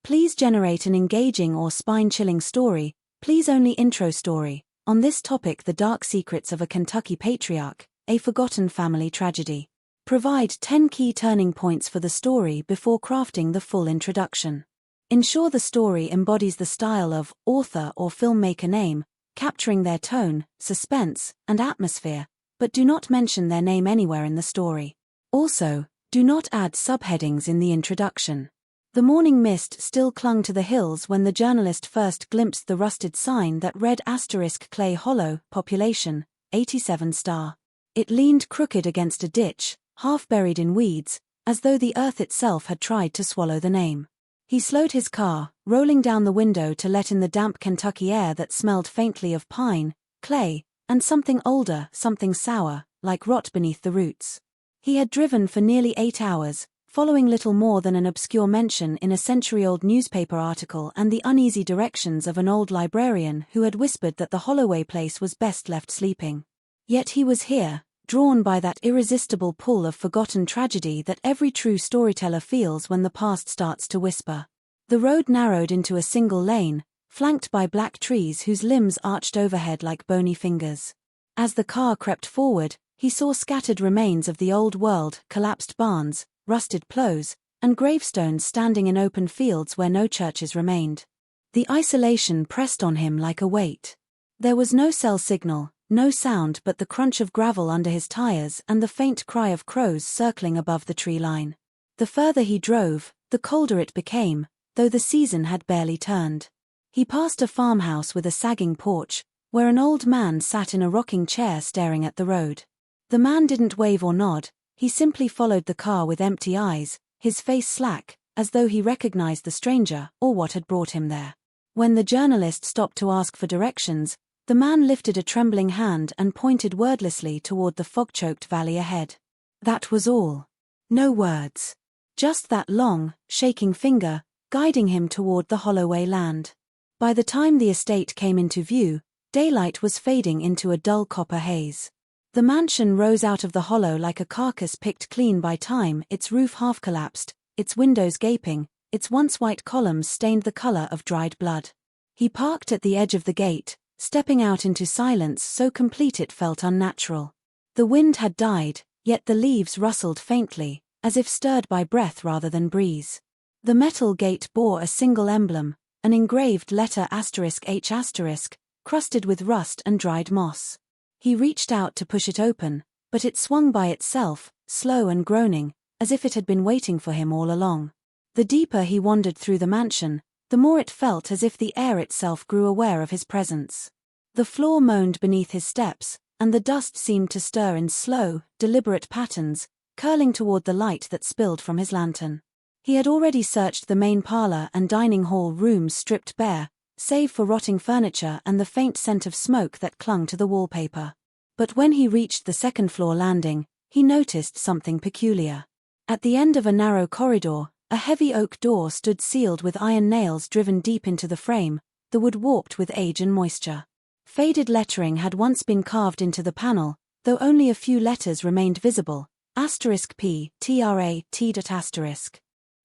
Please generate an engaging or spine-chilling story, please only intro story, on this topic: the dark secrets of a Kentucky patriarch, a forgotten family tragedy. Provide 10 key turning points for the story before crafting the full introduction. Ensure the story embodies the style of author or filmmaker name, capturing their tone, suspense, and atmosphere, but do not mention their name anywhere in the story. Also, do not add subheadings in the introduction. The morning mist still clung to the hills when the journalist first glimpsed the rusted sign that read *Clay Hollow, population, 87 star. It leaned crooked against a ditch, half buried in weeds, as though the earth itself had tried to swallow the name. He slowed his car, rolling down the window to let in the damp Kentucky air that smelled faintly of pine, clay, and something older, something sour, like rot beneath the roots. He had driven for nearly 8 hours, following little more than an obscure mention in a century-old newspaper article and the uneasy directions of an old librarian who had whispered that the Holloway place was best left sleeping. Yet he was here, drawn by that irresistible pull of forgotten tragedy that every true storyteller feels when the past starts to whisper. The road narrowed into a single lane, flanked by black trees whose limbs arched overhead like bony fingers. As the car crept forward, he saw scattered remains of the old world, collapsed barns, rusted ploughs, and gravestones standing in open fields where no churches remained. The isolation pressed on him like a weight. There was no cell signal, no sound but the crunch of gravel under his tires and the faint cry of crows circling above the tree line. The further he drove, the colder it became, though the season had barely turned. He passed a farmhouse with a sagging porch, where an old man sat in a rocking chair staring at the road. The man didn't wave or nod, he simply followed the car with empty eyes, his face slack, as though he recognized the stranger or what had brought him there. When the journalist stopped to ask for directions, the man lifted a trembling hand and pointed wordlessly toward the fog-choked valley ahead. That was all. No words. Just that long, shaking finger, guiding him toward the Holloway land. By the time the estate came into view, daylight was fading into a dull copper haze. The mansion rose out of the hollow like a carcass picked clean by time, its roof half-collapsed, its windows gaping, its once white columns stained the color of dried blood. He parked at the edge of the gate, stepping out into silence so complete it felt unnatural. The wind had died, yet the leaves rustled faintly, as if stirred by breath rather than breeze. The metal gate bore a single emblem, an engraved letter *H*, crusted with rust and dried moss. He reached out to push it open, but it swung by itself, slow and groaning, as if it had been waiting for him all along. The deeper he wandered through the mansion, the more it felt as if the air itself grew aware of his presence. The floor moaned beneath his steps, and the dust seemed to stir in slow, deliberate patterns, curling toward the light that spilled from his lantern. He had already searched the main parlor and dining hall rooms stripped bare, save for rotting furniture and the faint scent of smoke that clung to the wallpaper. But when he reached the second-floor landing, he noticed something peculiar. At the end of a narrow corridor, a heavy oak door stood sealed with iron nails driven deep into the frame, the wood warped with age and moisture. Faded lettering had once been carved into the panel, though only a few letters remained visible, *P, *T*.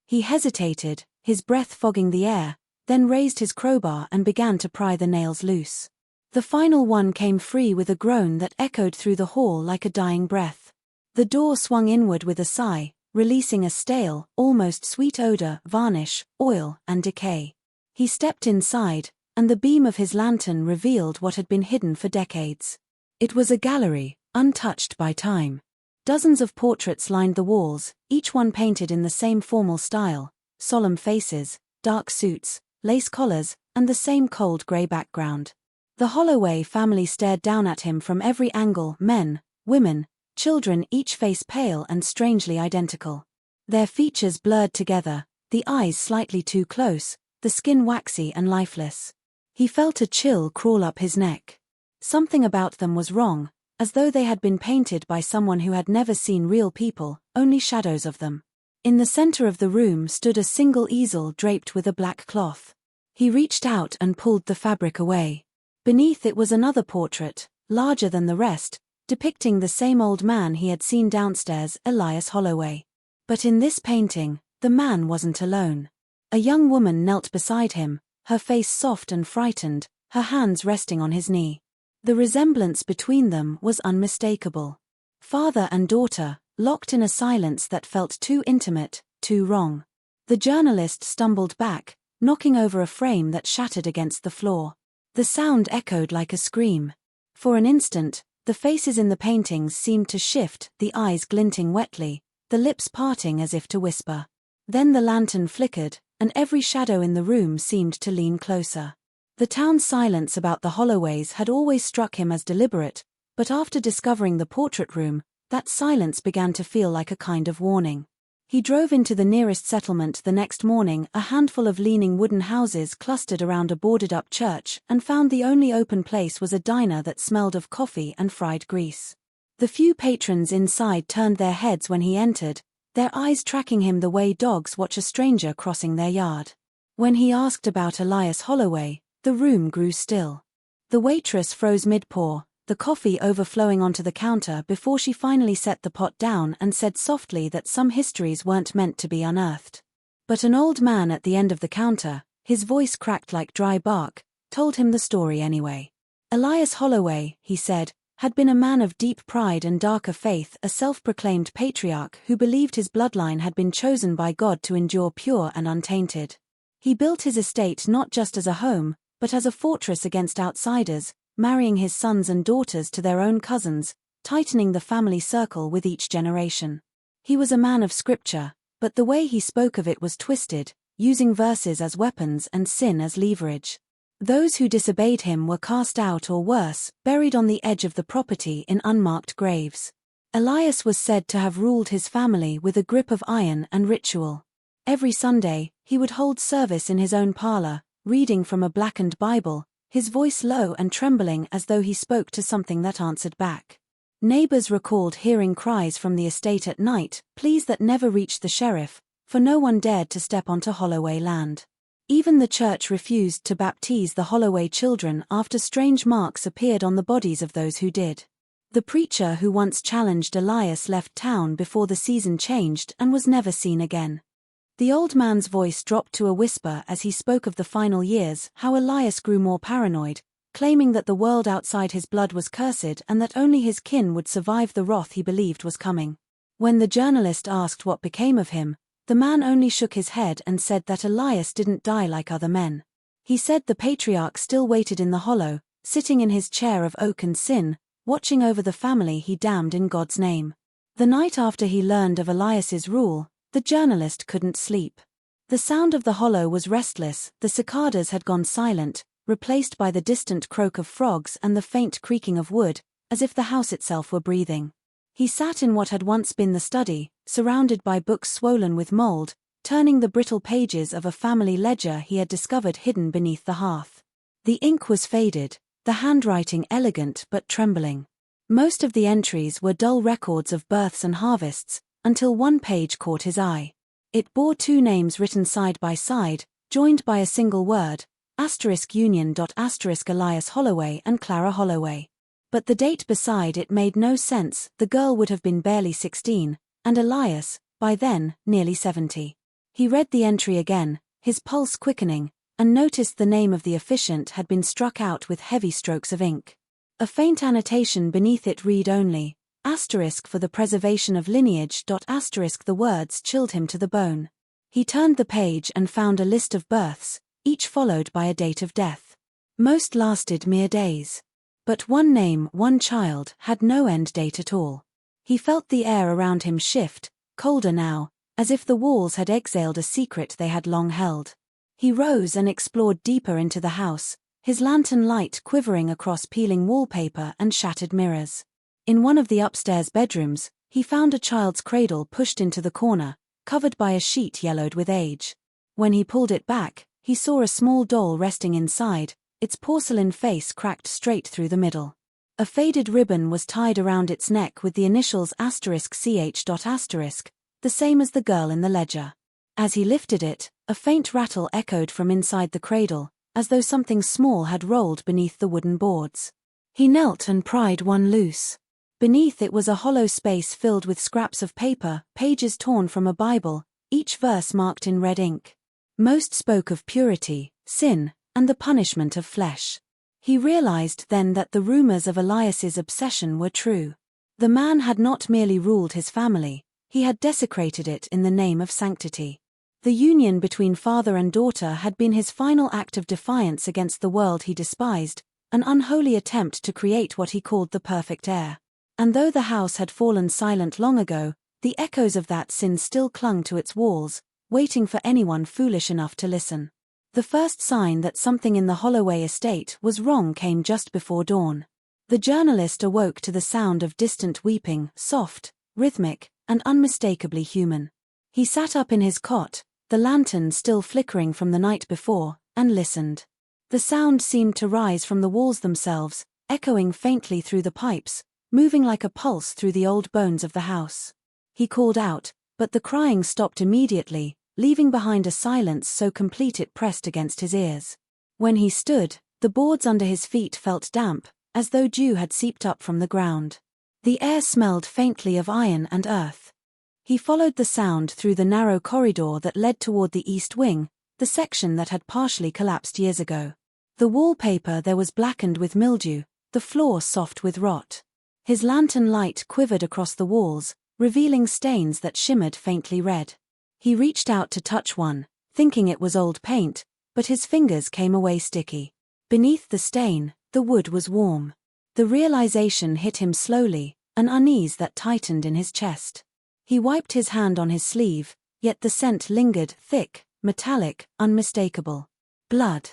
He hesitated, his breath fogging the air, then raised his crowbar and began to pry the nails loose. The final one came free with a groan that echoed through the hall like a dying breath. The door swung inward with a sigh, releasing a stale, almost sweet odor, varnish, oil, and decay. He stepped inside, and the beam of his lantern revealed what had been hidden for decades. It was a gallery, untouched by time. Dozens of portraits lined the walls, each one painted in the same formal style: solemn faces, dark suits, lace collars, and the same cold gray background. The Holloway family stared down at him from every angle: men, women, children, each face pale and strangely identical. Their features blurred together, the eyes slightly too close, the skin waxy and lifeless. He felt a chill crawl up his neck. Something about them was wrong, as though they had been painted by someone who had never seen real people, only shadows of them. In the center of the room stood a single easel draped with a black cloth. He reached out and pulled the fabric away. Beneath it was another portrait, larger than the rest, depicting the same old man he had seen downstairs, Elias Holloway. But in this painting, the man wasn't alone. A young woman knelt beside him, her face soft and frightened, her hands resting on his knee. The resemblance between them was unmistakable. Father and daughter, locked in a silence that felt too intimate, too wrong. The journalist stumbled back, knocking over a frame that shattered against the floor. The sound echoed like a scream. For an instant, the faces in the paintings seemed to shift, the eyes glinting wetly, the lips parting as if to whisper. Then the lantern flickered, and every shadow in the room seemed to lean closer. The town's silence about the Holloways had always struck him as deliberate, but after discovering the portrait room, that silence began to feel like a kind of warning. He drove into the nearest settlement the next morning, a handful of leaning wooden houses clustered around a boarded-up church, and found the only open place was a diner that smelled of coffee and fried grease. The few patrons inside turned their heads when he entered, their eyes tracking him the way dogs watch a stranger crossing their yard. When he asked about Elias Holloway, the room grew still. The waitress froze mid-pour, the coffee overflowing onto the counter before she finally set the pot down and said softly that some histories weren't meant to be unearthed. But an old man at the end of the counter, his voice cracked like dry bark, told him the story anyway. Elias Holloway, he said, had been a man of deep pride and darker faith, a self-proclaimed patriarch who believed his bloodline had been chosen by God to endure pure and untainted. He built his estate not just as a home, but as a fortress against outsiders, marrying his sons and daughters to their own cousins, tightening the family circle with each generation. He was a man of scripture, but the way he spoke of it was twisted, using verses as weapons and sin as leverage. Those who disobeyed him were cast out or worse, buried on the edge of the property in unmarked graves. Elias was said to have ruled his family with a grip of iron and ritual. Every Sunday, he would hold service in his own parlor, reading from a blackened Bible, his voice low and trembling as though he spoke to something that answered back. Neighbors recalled hearing cries from the estate at night, pleas that never reached the sheriff, for no one dared to step onto Holloway land. Even the church refused to baptize the Holloway children after strange marks appeared on the bodies of those who did. The preacher who once challenged Elias left town before the season changed and was never seen again. The old man's voice dropped to a whisper as he spoke of the final years, how Elias grew more paranoid, claiming that the world outside his blood was cursed and that only his kin would survive the wrath he believed was coming. When the journalist asked what became of him, the man only shook his head and said that Elias didn't die like other men. He said the patriarch still waited in the hollow, sitting in his chair of oak and sin, watching over the family he damned in God's name. The night after he learned of Elias's rule, the journalist couldn't sleep. The sound of the hollow was restless, the cicadas had gone silent, replaced by the distant croak of frogs and the faint creaking of wood, as if the house itself were breathing. He sat in what had once been the study, surrounded by books swollen with mold, turning the brittle pages of a family ledger he had discovered hidden beneath the hearth. The ink was faded, the handwriting elegant but trembling. Most of the entries were dull records of births and harvests, until one page caught his eye. It bore two names written side by side, joined by a single word, *union. Elias Holloway and Clara Holloway. But the date beside it made no sense, the girl would have been barely 16, and Elias, by then, nearly 70. He read the entry again, his pulse quickening, and noticed the name of the officiant had been struck out with heavy strokes of ink. A faint annotation beneath it read only, for the preservation of lineage. The words chilled him to the bone. He turned the page and found a list of births, each followed by a date of death. Most lasted mere days. But one name, one child, had no end date at all. He felt the air around him shift, colder now, as if the walls had exhaled a secret they had long held. He rose and explored deeper into the house, his lantern light quivering across peeling wallpaper and shattered mirrors. In one of the upstairs bedrooms, he found a child's cradle pushed into the corner, covered by a sheet yellowed with age. When he pulled it back, he saw a small doll resting inside, its porcelain face cracked straight through the middle. A faded ribbon was tied around its neck with the initials *ch. The same as the girl in the ledger. As he lifted it, a faint rattle echoed from inside the cradle, as though something small had rolled beneath the wooden boards. He knelt and pried one loose. Beneath it was a hollow space filled with scraps of paper, pages torn from a Bible, each verse marked in red ink. Most spoke of purity, sin, and the punishment of flesh. He realized then that the rumors of Elias's obsession were true. The man had not merely ruled his family, he had desecrated it in the name of sanctity. The union between father and daughter had been his final act of defiance against the world he despised, an unholy attempt to create what he called the perfect heir. And though the house had fallen silent long ago, the echoes of that sin still clung to its walls, waiting for anyone foolish enough to listen. The first sign that something in the Holloway estate was wrong came just before dawn. The journalist awoke to the sound of distant weeping, soft, rhythmic, and unmistakably human. He sat up in his cot, the lantern still flickering from the night before, and listened. The sound seemed to rise from the walls themselves, echoing faintly through the pipes, moving like a pulse through the old bones of the house. He called out, but the crying stopped immediately, leaving behind a silence so complete it pressed against his ears. When he stood, the boards under his feet felt damp, as though dew had seeped up from the ground. The air smelled faintly of iron and earth. He followed the sound through the narrow corridor that led toward the east wing, the section that had partially collapsed years ago. The wallpaper there was blackened with mildew, the floor soft with rot. His lantern light quivered across the walls, revealing stains that shimmered faintly red. He reached out to touch one, thinking it was old paint, but his fingers came away sticky. Beneath the stain, the wood was warm. The realization hit him slowly, an unease that tightened in his chest. He wiped his hand on his sleeve, yet the scent lingered, thick, metallic, unmistakable. Blood.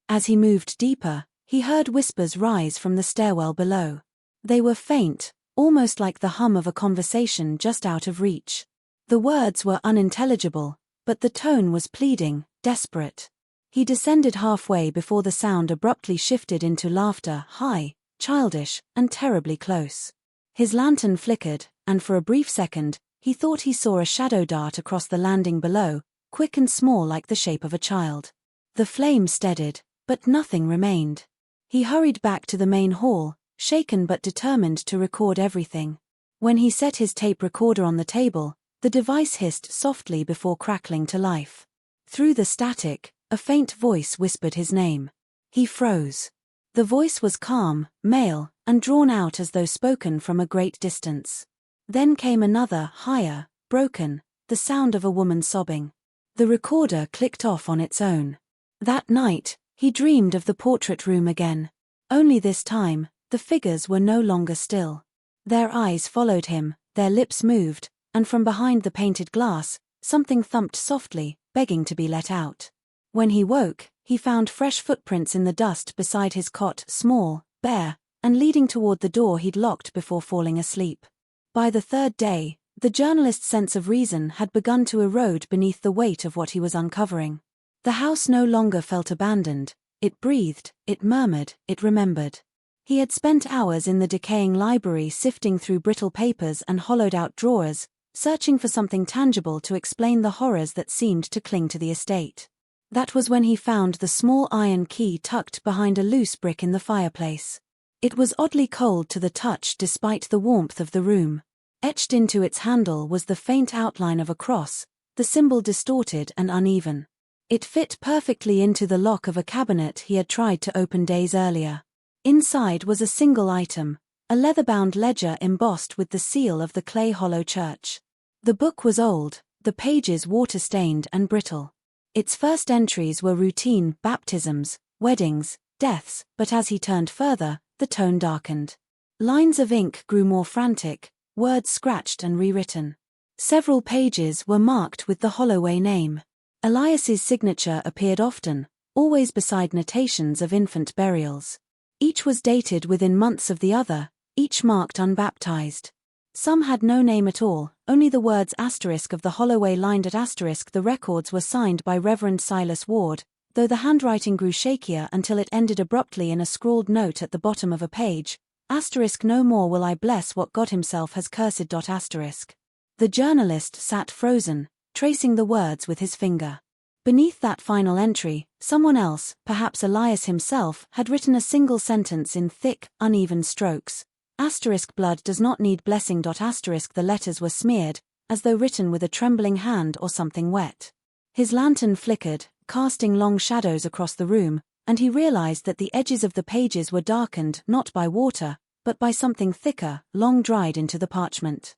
As he moved deeper, he heard whispers rise from the stairwell below. They were faint, almost like the hum of a conversation just out of reach. The words were unintelligible, but the tone was pleading, desperate. He descended halfway before the sound abruptly shifted into laughter, high, childish, and terribly close. His lantern flickered, and for a brief second, he thought he saw a shadow dart across the landing below, quick and small like the shape of a child. The flame steadied, but nothing remained. He hurried back to the main hall, shaken but determined to record everything. When he set his tape recorder on the table, the device hissed softly before crackling to life. Through the static, a faint voice whispered his name. He froze. The voice was calm, male, and drawn out as though spoken from a great distance. Then came another, higher, broken, the sound of a woman sobbing. The recorder clicked off on its own. That night, he dreamed of the portrait room again. Only this time, the figures were no longer still. Their eyes followed him, their lips moved, and from behind the painted glass, something thumped softly, begging to be let out. When he woke, he found fresh footprints in the dust beside his cot, small, bare, and leading toward the door he'd locked before falling asleep. By the third day, the journalist's sense of reason had begun to erode beneath the weight of what he was uncovering. The house no longer felt abandoned. It breathed, it murmured, it remembered. He had spent hours in the decaying library sifting through brittle papers and hollowed-out drawers, searching for something tangible to explain the horrors that seemed to cling to the estate. That was when he found the small iron key tucked behind a loose brick in the fireplace. It was oddly cold to the touch despite the warmth of the room. Etched into its handle was the faint outline of a cross, the symbol distorted and uneven. It fit perfectly into the lock of a cabinet he had tried to open days earlier. Inside was a single item, a leather-bound ledger embossed with the seal of the Clay Hollow Church. The book was old, the pages water-stained and brittle. Its first entries were routine baptisms, weddings, deaths, but as he turned further, the tone darkened. Lines of ink grew more frantic, words scratched and rewritten. Several pages were marked with the Holloway name. Elias's signature appeared often, always beside notations of infant burials. Each was dated within months of the other, each marked unbaptized. Some had no name at all, only the words asterisk of the Holloway lined at asterisk. The records were signed by Reverend Silas Ward, though the handwriting grew shakier until it ended abruptly in a scrawled note at the bottom of a page, asterisk no more will I bless what God himself has cursed. Asterisk. The journalist sat frozen, tracing the words with his finger. Beneath that final entry, someone else, perhaps Elias himself, had written a single sentence in thick, uneven strokes. Asterisk blood does not need blessing. Asterisk the letters were smeared, as though written with a trembling hand or something wet. His lantern flickered, casting long shadows across the room, and he realized that the edges of the pages were darkened not by water, but by something thicker, long dried into the parchment.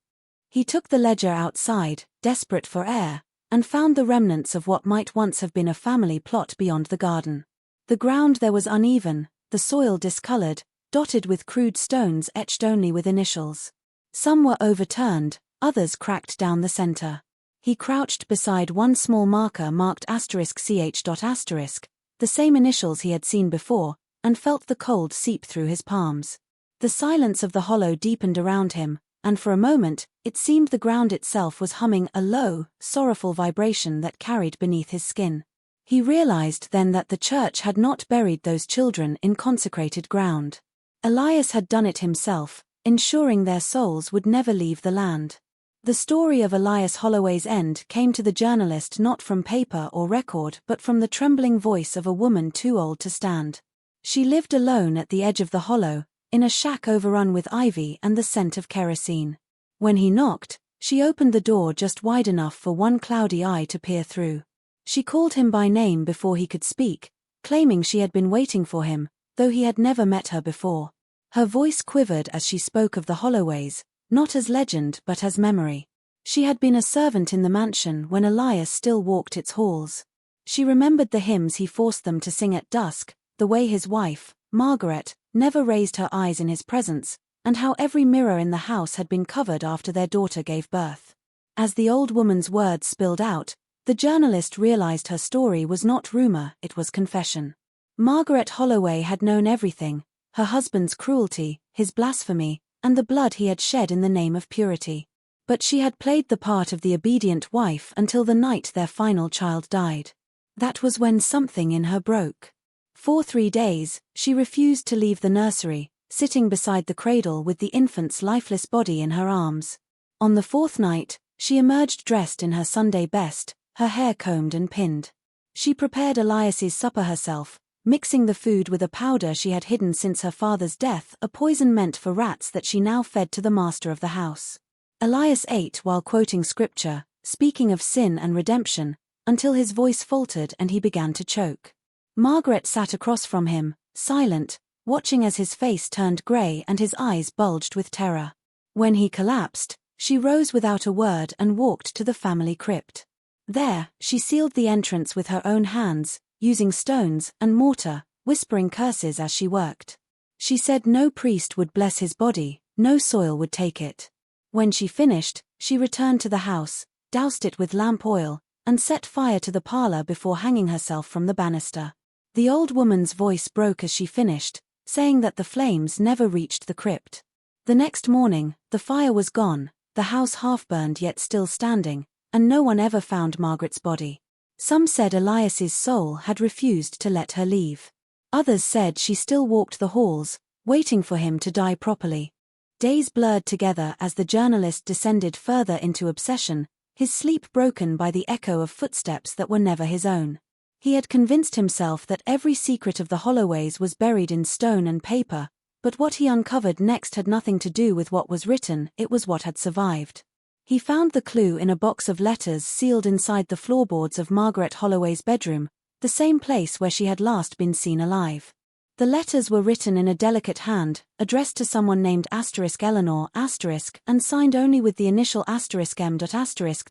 He took the ledger outside, desperate for air, and found the remnants of what might once have been a family plot beyond the garden. The ground there was uneven, the soil discolored, dotted with crude stones etched only with initials. Some were overturned, others cracked down the center. He crouched beside one small marker marked *ch. The same initials he had seen before, and felt the cold seep through his palms. The silence of the hollow deepened around him, and for a moment, it seemed the ground itself was humming a low, sorrowful vibration that carried beneath his skin. He realized then that the church had not buried those children in consecrated ground. Elias had done it himself, ensuring their souls would never leave the land. The story of Elias Holloway's end came to the journalist not from paper or record but from the trembling voice of a woman too old to stand. She lived alone at the edge of the hollow, in a shack overrun with ivy and the scent of kerosene. When he knocked, she opened the door just wide enough for one cloudy eye to peer through. She called him by name before he could speak, claiming she had been waiting for him, though he had never met her before. Her voice quivered as she spoke of the Holloways, not as legend but as memory. She had been a servant in the mansion when Elias still walked its halls. She remembered the hymns he forced them to sing at dusk, the way his wife, Margaret, never raised her eyes in his presence, and how every mirror in the house had been covered after their daughter gave birth. As the old woman's words spilled out, the journalist realized her story was not rumor, it was confession. Margaret Holloway had known everything, her husband's cruelty, his blasphemy, and the blood he had shed in the name of purity. But she had played the part of the obedient wife until the night their final child died. That was when something in her broke. For 3 days, she refused to leave the nursery, sitting beside the cradle with the infant's lifeless body in her arms. On the 4th night, she emerged dressed in her Sunday best, her hair combed and pinned. She prepared Elias's supper herself, mixing the food with a powder she had hidden since her father's death, a poison meant for rats that she now fed to the master of the house. Elias ate while quoting scripture, speaking of sin and redemption, until his voice faltered and he began to choke. Margaret sat across from him, silent, watching as his face turned grey and his eyes bulged with terror. When he collapsed, she rose without a word and walked to the family crypt. There, she sealed the entrance with her own hands, using stones and mortar, whispering curses as she worked. She said no priest would bless his body, no soil would take it. When she finished, she returned to the house, doused it with lamp oil, and set fire to the parlor before hanging herself from the banister. The old woman's voice broke as she finished, saying that the flames never reached the crypt. The next morning, the fire was gone, the house half-burned yet still standing, and no one ever found Margaret's body. Some said Elias's soul had refused to let her leave. Others said she still walked the halls, waiting for him to die properly. Days blurred together as the journalist descended further into obsession, his sleep broken by the echo of footsteps that were never his own. He had convinced himself that every secret of the Holloways was buried in stone and paper, but what he uncovered next had nothing to do with what was written, it was what had survived. He found the clue in a box of letters sealed inside the floorboards of Margaret Holloway's bedroom, the same place where she had last been seen alive. The letters were written in a delicate hand, addressed to someone named *Eleanor*, and signed only with the initial *M.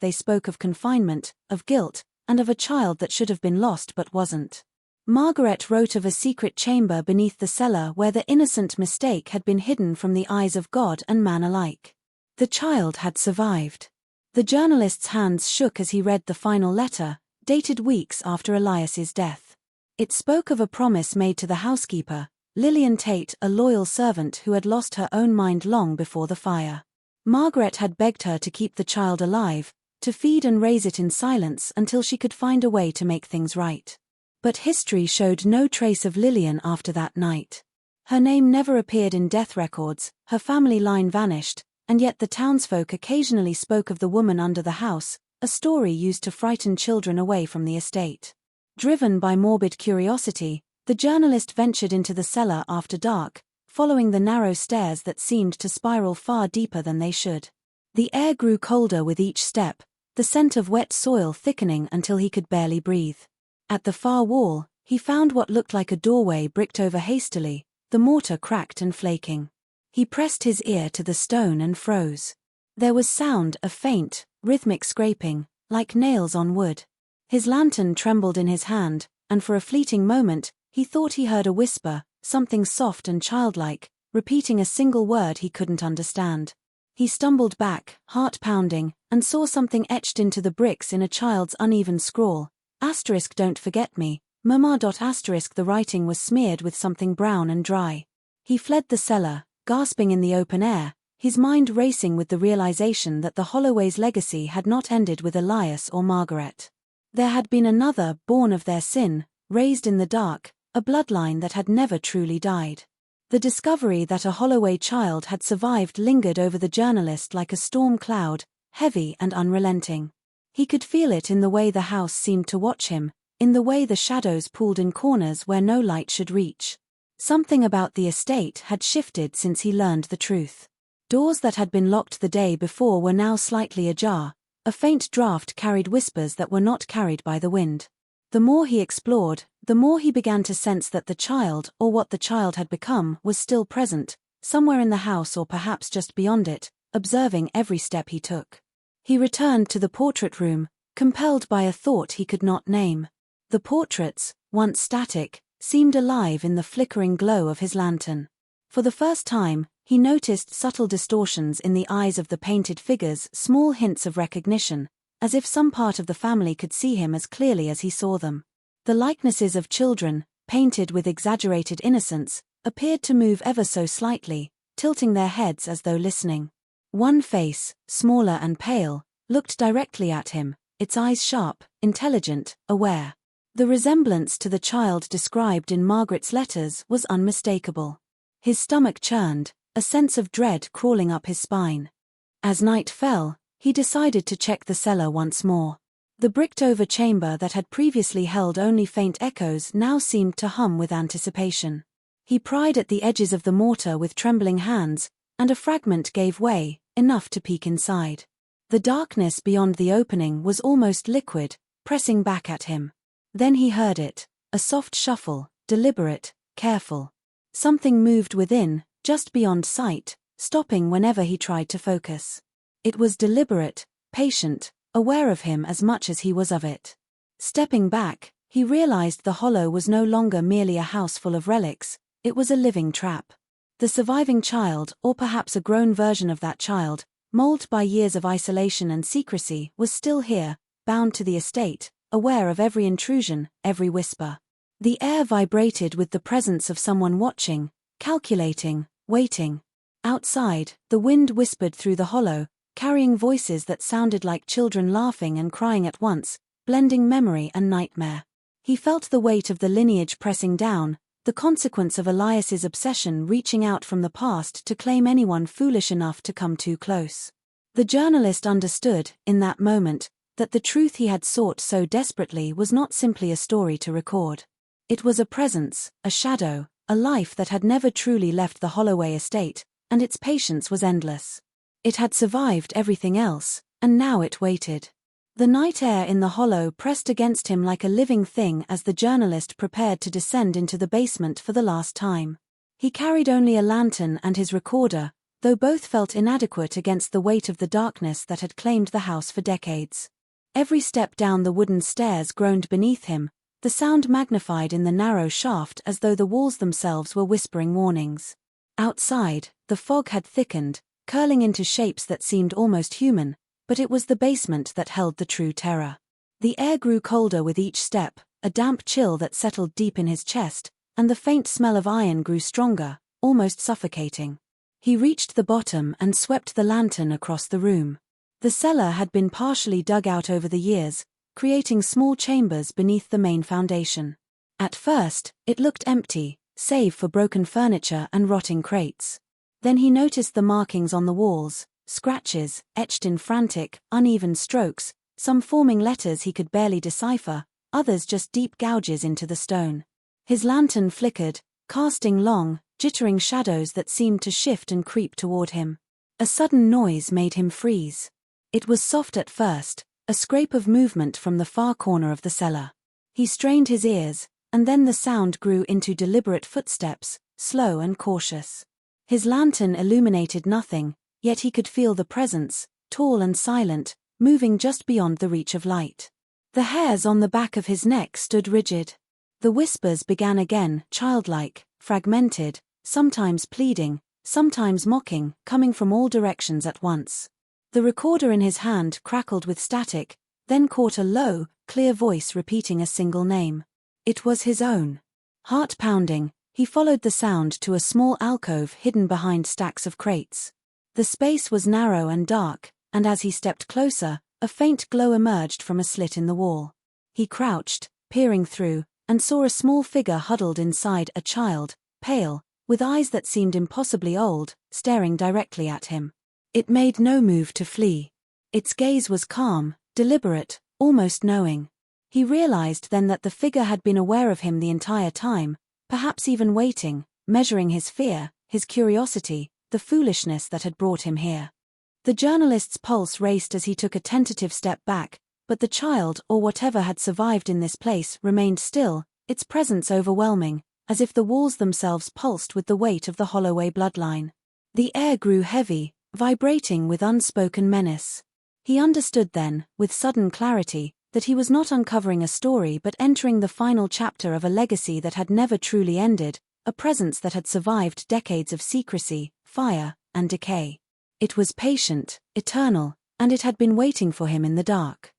They spoke of confinement, of guilt, and of a child that should have been lost but wasn't. Margaret wrote of a secret chamber beneath the cellar where the innocent mistake had been hidden from the eyes of God and man alike. The child had survived. The journalist's hands shook as he read the final letter, dated weeks after Elias's death. It spoke of a promise made to the housekeeper, Lillian Tate, a loyal servant who had lost her own mind long before the fire. Margaret had begged her to keep the child alive, to feed and raise it in silence until she could find a way to make things right. But history showed no trace of Lillian after that night. Her name never appeared in death records, her family line vanished, and yet the townsfolk occasionally spoke of the woman under the house, a story used to frighten children away from the estate. Driven by morbid curiosity, the journalist ventured into the cellar after dark, following the narrow stairs that seemed to spiral far deeper than they should. The air grew colder with each step, the scent of wet soil thickening until he could barely breathe. At the far wall, he found what looked like a doorway bricked over hastily, the mortar cracked and flaking. He pressed his ear to the stone and froze. There was sound, a faint, rhythmic scraping, like nails on wood. His lantern trembled in his hand, and for a fleeting moment, he thought he heard a whisper, something soft and childlike, repeating a single word he couldn't understand. He stumbled back, heart pounding, and saw something etched into the bricks in a child's uneven scrawl. Asterisk don't forget me, Mama. Asterisk the writing was smeared with something brown and dry. He fled the cellar, gasping in the open air, his mind racing with the realization that the Holloway's legacy had not ended with Elias or Margaret. There had been another, born of their sin, raised in the dark, a bloodline that had never truly died. The discovery that a Holloway child had survived lingered over the journalist like a storm cloud, heavy and unrelenting. He could feel it in the way the house seemed to watch him, in the way the shadows pooled in corners where no light should reach. Something about the estate had shifted since he learned the truth. Doors that had been locked the day before were now slightly ajar. A faint draft carried whispers that were not carried by the wind. The more he explored, the more he began to sense that the child, or what the child had become, was still present, somewhere in the house or perhaps just beyond it, observing every step he took. He returned to the portrait room, compelled by a thought he could not name. The portraits, once static, seemed alive in the flickering glow of his lantern. For the first time, he noticed subtle distortions in the eyes of the painted figures, small hints of recognition, as if some part of the family could see him as clearly as he saw them. The likenesses of children, painted with exaggerated innocence, appeared to move ever so slightly, tilting their heads as though listening. One face, smaller and pale, looked directly at him, its eyes sharp, intelligent, aware. The resemblance to the child described in Margaret's letters was unmistakable. His stomach churned, a sense of dread crawling up his spine. As night fell, he decided to check the cellar once more. The bricked-over chamber that had previously held only faint echoes now seemed to hum with anticipation. He pried at the edges of the mortar with trembling hands, and a fragment gave way, enough to peek inside. The darkness beyond the opening was almost liquid, pressing back at him. Then he heard it, a soft shuffle, deliberate, careful. Something moved within, just beyond sight, stopping whenever he tried to focus. It was deliberate, patient, aware of him as much as he was of it. Stepping back, he realized the hollow was no longer merely a house full of relics, it was a living trap. The surviving child, or perhaps a grown version of that child, molded by years of isolation and secrecy, was still here, bound to the estate, aware of every intrusion, every whisper. The air vibrated with the presence of someone watching, calculating, waiting. Outside, the wind whispered through the hollow, carrying voices that sounded like children laughing and crying at once, blending memory and nightmare. He felt the weight of the lineage pressing down, the consequence of Elias's obsession reaching out from the past to claim anyone foolish enough to come too close. The journalist understood, in that moment, that the truth he had sought so desperately was not simply a story to record. It was a presence, a shadow, a life that had never truly left the Holloway estate, and its patience was endless. It had survived everything else, and now it waited. The night air in the hollow pressed against him like a living thing as the journalist prepared to descend into the basement for the last time. He carried only a lantern and his recorder, though both felt inadequate against the weight of the darkness that had claimed the house for decades. Every step down the wooden stairs groaned beneath him, the sound magnified in the narrow shaft as though the walls themselves were whispering warnings. Outside, the fog had thickened, curling into shapes that seemed almost human, but it was the basement that held the true terror. The air grew colder with each step, a damp chill that settled deep in his chest, and the faint smell of iron grew stronger, almost suffocating. He reached the bottom and swept the lantern across the room. The cellar had been partially dug out over the years, creating small chambers beneath the main foundation. At first, it looked empty, save for broken furniture and rotting crates. Then he noticed the markings on the walls, scratches, etched in frantic, uneven strokes, some forming letters he could barely decipher, others just deep gouges into the stone. His lantern flickered, casting long, jittering shadows that seemed to shift and creep toward him. A sudden noise made him freeze. It was soft at first, a scrape of movement from the far corner of the cellar. He strained his ears, and then the sound grew into deliberate footsteps, slow and cautious. His lantern illuminated nothing, yet he could feel the presence, tall and silent, moving just beyond the reach of light. The hairs on the back of his neck stood rigid. The whispers began again, childlike, fragmented, sometimes pleading, sometimes mocking, coming from all directions at once. The recorder in his hand crackled with static, then caught a low, clear voice repeating a single name. It was his own. Heart pounding, he followed the sound to a small alcove hidden behind stacks of crates. The space was narrow and dark, and as he stepped closer, a faint glow emerged from a slit in the wall. He crouched, peering through, and saw a small figure huddled inside, a child, pale, with eyes that seemed impossibly old, staring directly at him. It made no move to flee. Its gaze was calm, deliberate, almost knowing. He realized then that the figure had been aware of him the entire time, perhaps even waiting, measuring his fear, his curiosity, the foolishness that had brought him here. The journalist's pulse raced as he took a tentative step back, but the child, or whatever had survived in this place, remained still, its presence overwhelming, as if the walls themselves pulsed with the weight of the Holloway bloodline. The air grew heavy, vibrating with unspoken menace. He understood then, with sudden clarity, that he was not uncovering a story but entering the final chapter of a legacy that had never truly ended, a presence that had survived decades of secrecy, fire, and decay. It was patient, eternal, and it had been waiting for him in the dark.